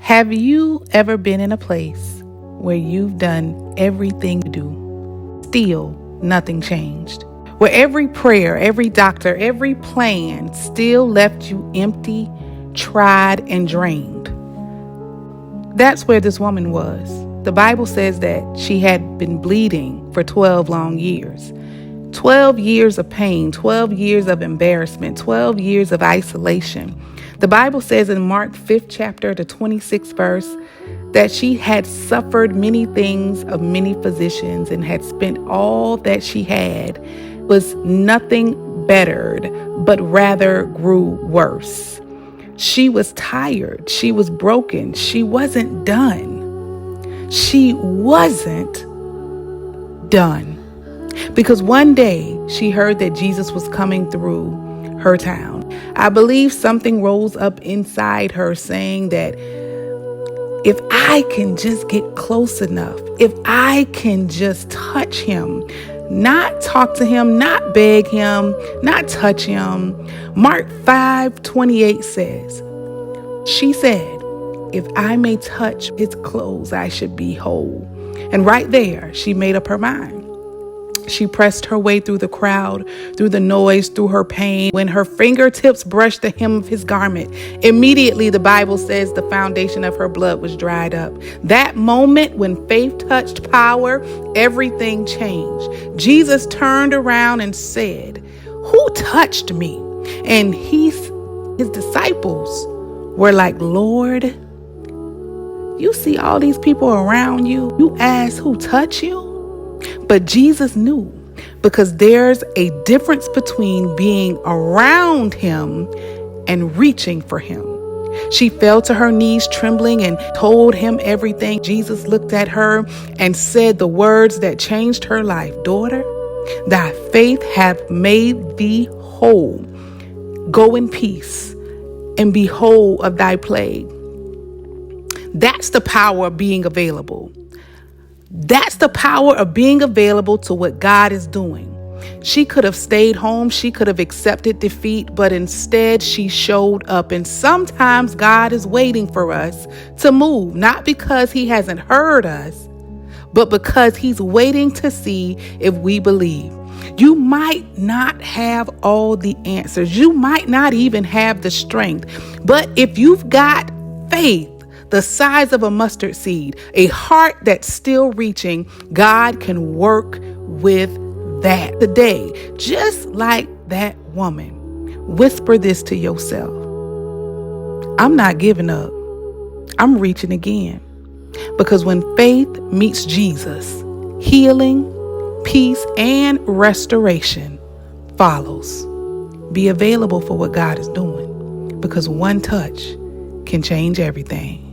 Have you ever been in a place where you've done everything to do, still nothing changed? Where every prayer, every doctor, every plan still left you empty, tried, and drained? That's where this woman was. The Bible says that she had been bleeding for 12 long years. 12 years of pain, 12 years of embarrassment, 12 years of isolation. The Bible says in Mark 5th chapter, the 26th verse, that she had suffered many things of many physicians and had spent all that she had, was nothing bettered, but rather grew worse. She was tired. She was broken. She wasn't done. She wasn't done. Because one day she heard that Jesus was coming through her town. I believe something rose up inside her saying that if I can just get close enough, if I can just touch him, not talk to him, not beg him, not touch him. Mark 5:28 says, she said, if I may touch his clothes, I should be whole. And right there, she made up her mind. She pressed her way through the crowd, through the noise, through her pain. When her fingertips brushed the hem of his garment, immediately the Bible says the foundation of her blood was dried up. That moment when faith touched power, everything changed. Jesus turned around and said, "Who touched me?" And his disciples were like, "Lord, you see all these people around you. You ask who touched you?" But Jesus knew, because there's a difference between being around him and reaching for him. She fell to her knees trembling and told him everything. Jesus looked at her and said the words that changed her life. "Daughter, thy faith hath made thee whole. Go in peace and be whole of thy plague." That's the power of being available. That's the power of being available to what God is doing. She could have stayed home. She could have accepted defeat, but instead she showed up. And sometimes God is waiting for us to move, not because he hasn't heard us, but because he's waiting to see if we believe. You might not have all the answers. You might not even have the strength. But if you've got faith the size of a mustard seed, a heart that's still reaching, God can work with that today. Just like that woman, whisper this to yourself: I'm not giving up. I'm reaching again. Because when faith meets Jesus, healing, peace, and restoration follows. Be available for what God is doing, because one touch can change everything.